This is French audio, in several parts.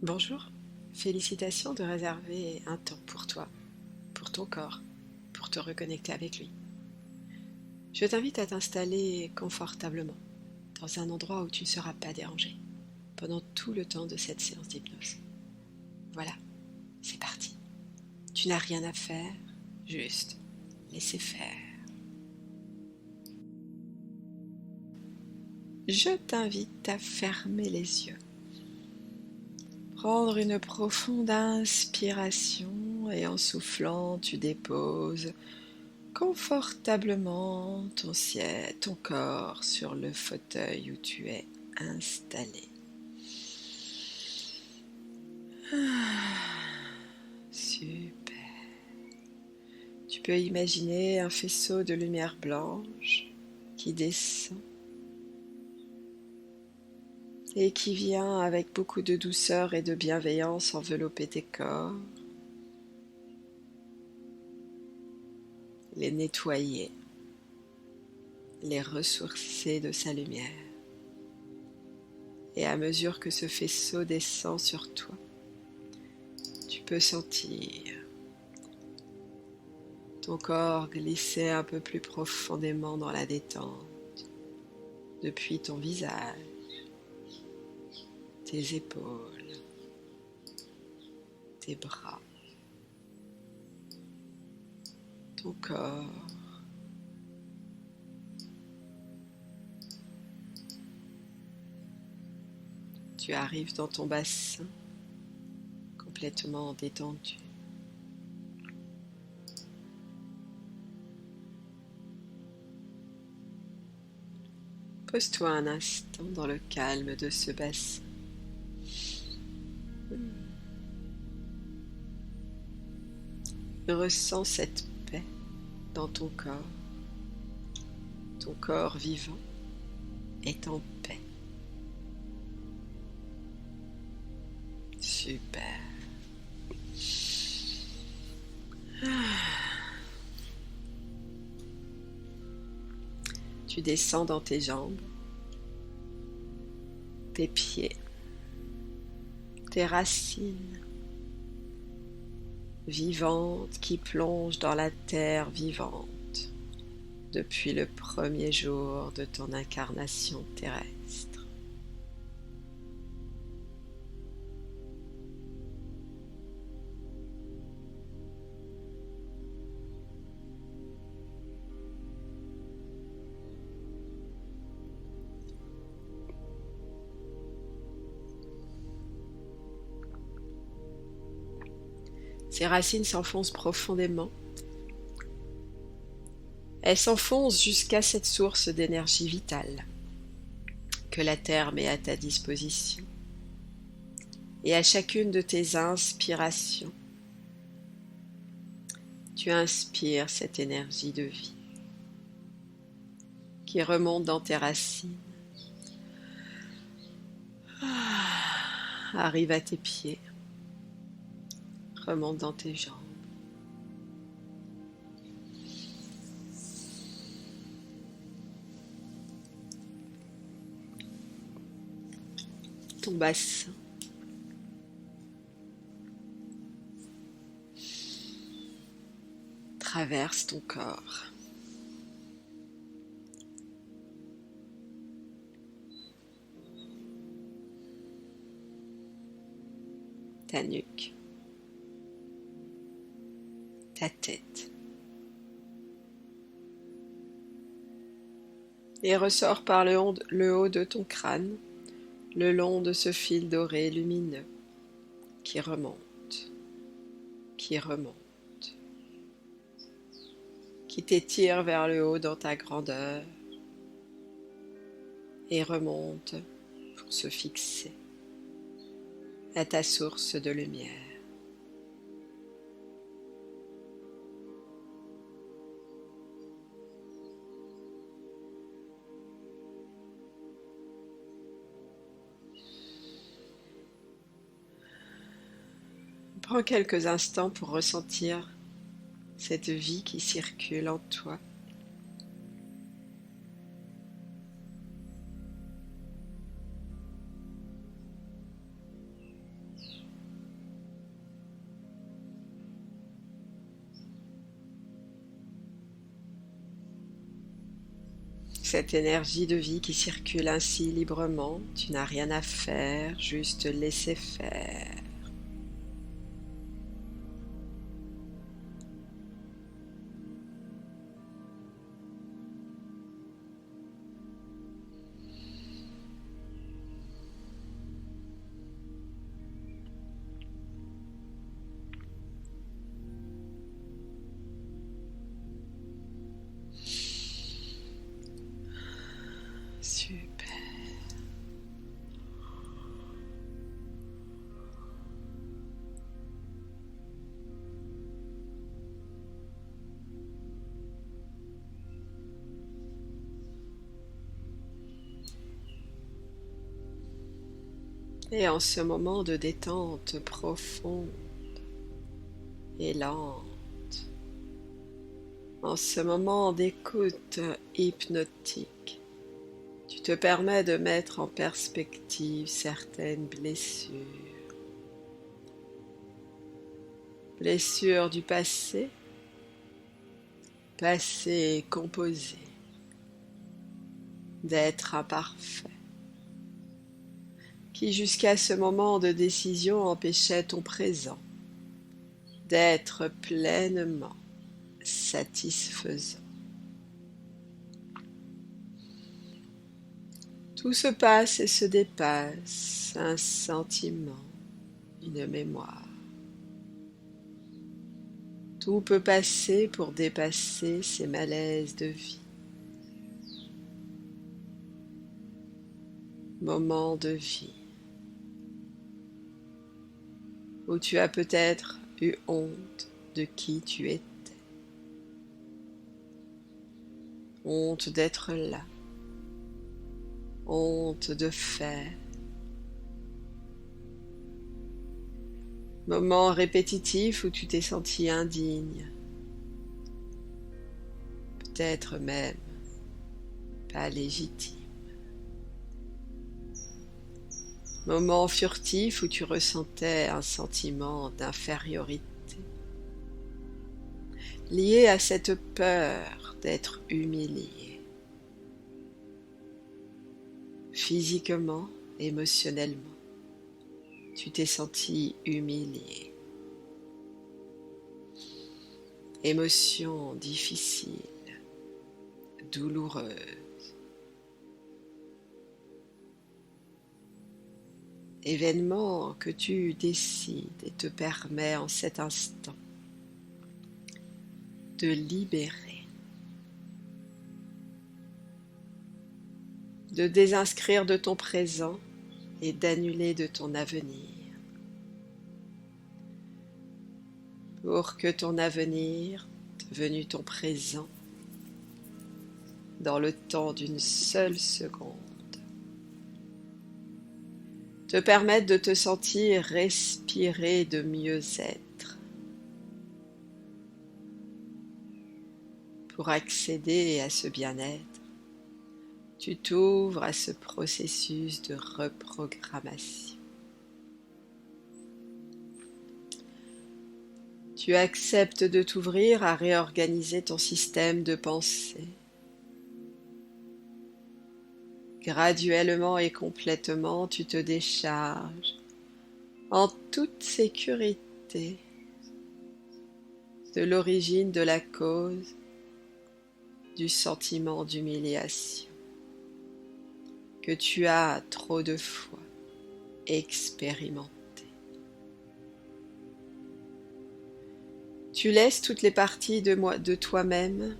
Bonjour, félicitations de réserver un temps pour toi, pour ton corps, pour te reconnecter avec lui. Je t'invite à t'installer confortablement dans un endroit où tu ne seras pas dérangé pendant tout le temps de cette séance d'hypnose. Voilà, c'est parti. Tu n'as rien à faire, juste laisser faire. Je t'invite à fermer les yeux. Prendre une profonde inspiration et en soufflant, tu déposes confortablement ton corps sur le fauteuil où tu es installé. Super. Tu peux imaginer un faisceau de lumière blanche qui descend et qui vient avec beaucoup de douceur et de bienveillance envelopper tes corps, les nettoyer, les ressourcer de sa lumière. Et à mesure que ce faisceau descend sur toi, tu peux sentir ton corps glisser un peu plus profondément dans la détente, depuis ton visage, tes épaules, tes bras, ton corps. Tu arrives dans ton bassin, complètement détendu. Pose-toi un instant dans le calme de ce bassin. Ressens cette paix dans ton corps. Ton corps vivant est en paix. Super. Tu descends dans tes jambes, tes pieds, tes racines vivantes qui plongent dans la terre vivante depuis le premier jour de ton incarnation terrestre. Ces racines s'enfoncent profondément. Elles s'enfoncent jusqu'à cette source d'énergie vitale que la Terre met à ta disposition. Et à chacune de tes inspirations, tu inspires cette énergie de vie qui remonte dans tes racines, arrive à tes pieds, remonte dans tes jambes. Ton bassin. Traverse ton corps. Ta nuque. Ta tête. Et ressort par le haut de ton crâne, le long de ce fil doré lumineux qui remonte, qui remonte, qui t'étire vers le haut dans ta grandeur et remonte pour se fixer à ta source de lumière. Prends quelques instants pour ressentir cette vie qui circule en toi. cette énergie de vie qui circule ainsi librement, tu n'as rien à faire, juste laisser faire. Super. Et en ce moment de détente profonde et lente, en ce moment d'écoute hypnotique, tu te permets de mettre en perspective certaines blessures. Blessures du passé, passé composé, d'être imparfait, qui jusqu'à ce moment de décision empêchait ton présent d'être pleinement satisfaisant. Tout se passe et se dépasse, un sentiment, une mémoire. Tout peut passer pour dépasser ces malaises de vie. Moment de vie où tu as peut-être eu honte de qui tu étais. Honte d'être là. Honte de faire. Moment répétitif où tu t'es senti indigne. Peut-être même pas légitime. Moment furtif où tu ressentais un sentiment d'infériorité, lié à cette peur d'être humilié, physiquement, émotionnellement. Tu t'es senti humilié. Émotion difficile, douloureuse. Événement que tu décides et te permets en cet instant de libérer, de désinscrire de ton présent et d'annuler de ton avenir, pour que ton avenir, devenu ton présent, dans le temps d'une seule seconde, te permette de te sentir respirer de mieux-être, pour accéder à ce bien-être. Tu t'ouvres à ce processus de reprogrammation. Tu acceptes de t'ouvrir à réorganiser ton système de pensée. Graduellement et complètement, tu te décharges en toute sécurité de l'origine de la cause du sentiment d'humiliation que tu as trop de fois expérimenté. Tu laisses toutes les parties de toi-même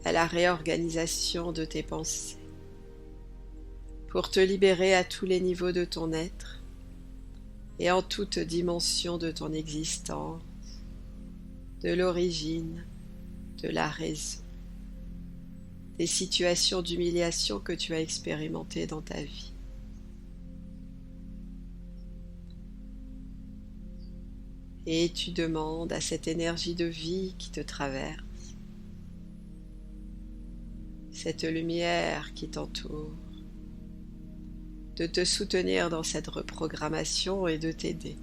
à la réorganisation de tes pensées pour te libérer à tous les niveaux de ton être et en toute dimension de ton existence, de l'origine, de la raison, des situations d'humiliation que tu as expérimentées dans ta vie. Et tu demandes à cette énergie de vie qui te traverse, cette lumière qui t'entoure, de te soutenir dans cette reprogrammation et de t'aider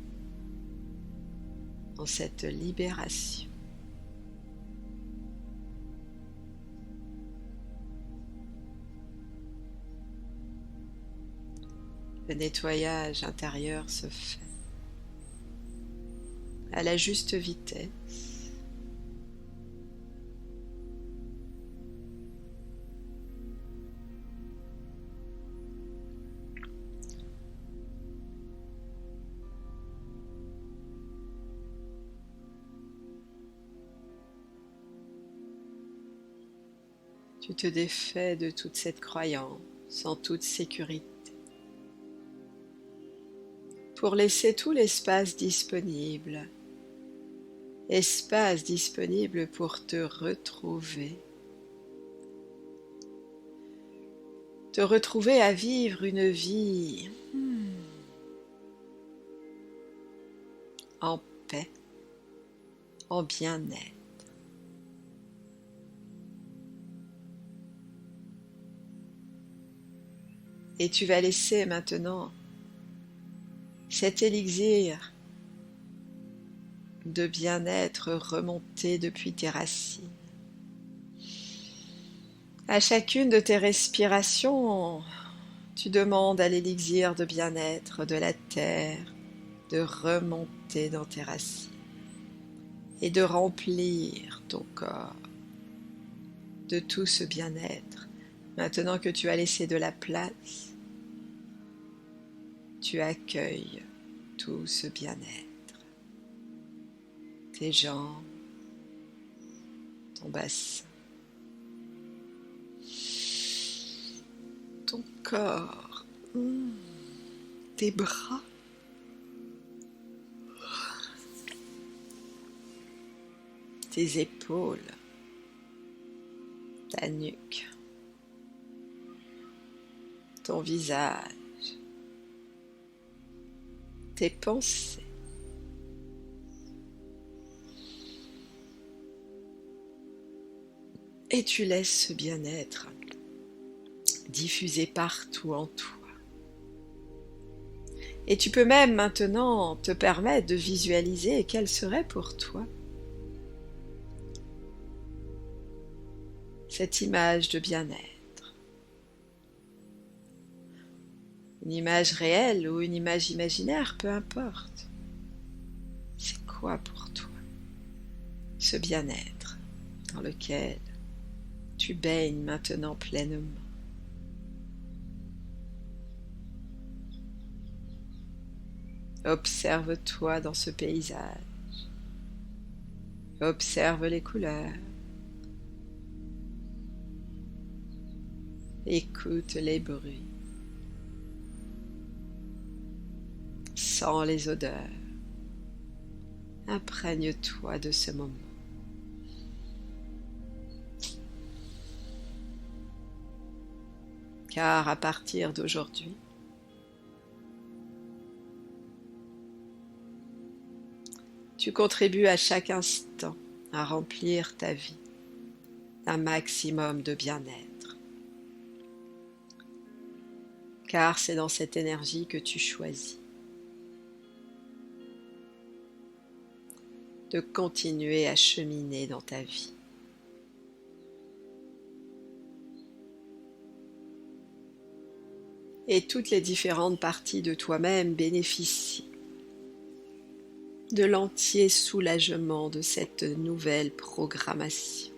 en cette libération. Le nettoyage intérieur se fait à la juste vitesse. Tu te défais de toute cette croyance en toute sécurité pour laisser tout l'espace disponible pour te retrouver à vivre une vie en paix, en bien-être. Et tu vas laisser maintenant cet élixir de bien-être remonter depuis tes racines. À chacune de tes respirations, tu demandes à l'élixir de bien-être de la terre de remonter dans tes racines et de remplir ton corps de tout ce bien-être. Maintenant que tu as laissé de la place, tu accueilles tout ce bien-être. Tes jambes, ton bassin, ton corps, tes bras, tes épaules, ta nuque, ton visage, tes pensées. Et tu laisses ce bien-être diffuser partout en toi. Et tu peux même maintenant te permettre de visualiser quelle serait pour toi cette image de bien-être. Une image réelle ou une image imaginaire, peu importe. C'est quoi pour toi ce bien-être dans lequel tu baignes maintenant pleinement? Observe-toi dans ce paysage. Observe les couleurs. Écoute les bruits. Sens les odeurs. Imprègne-toi de ce moment. Car à partir d'aujourd'hui, tu contribues à chaque instant à remplir ta vie d'un maximum de bien-être. Car c'est dans cette énergie que tu choisis de continuer à cheminer dans ta vie. Et toutes les différentes parties de toi-même bénéficient de l'entier soulagement de cette nouvelle programmation,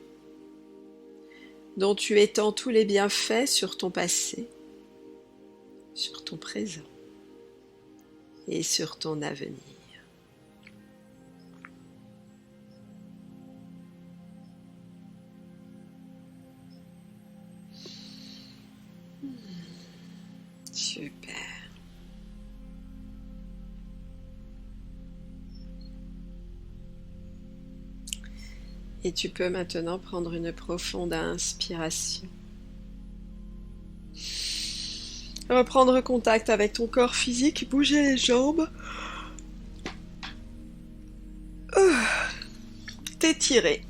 dont tu étends tous les bienfaits sur ton passé, sur ton présent et sur ton avenir. Super. Et tu peux maintenant prendre une profonde inspiration. Reprendre contact avec ton corps physique, bouger les jambes. T'étirer.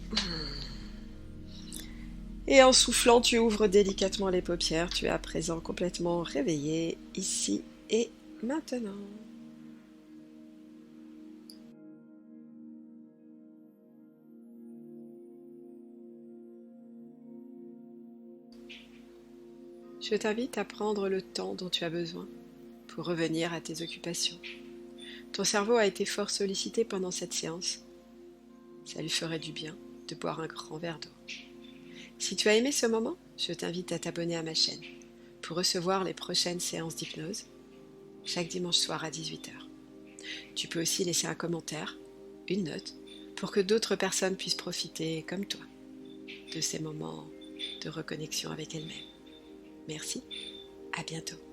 Et en soufflant, tu ouvres délicatement les paupières. Tu es à présent complètement réveillé, ici et maintenant. Je t'invite à prendre le temps dont tu as besoin pour revenir à tes occupations. Ton cerveau a été fort sollicité pendant cette séance. Ça lui ferait du bien de boire un grand verre d'eau. Si tu as aimé ce moment, je t'invite à t'abonner à ma chaîne pour recevoir les prochaines séances d'hypnose, chaque dimanche soir à 18h. Tu peux aussi laisser un commentaire, une note, pour que d'autres personnes puissent profiter, comme toi, de ces moments de reconnexion avec elles-mêmes. Merci, à bientôt.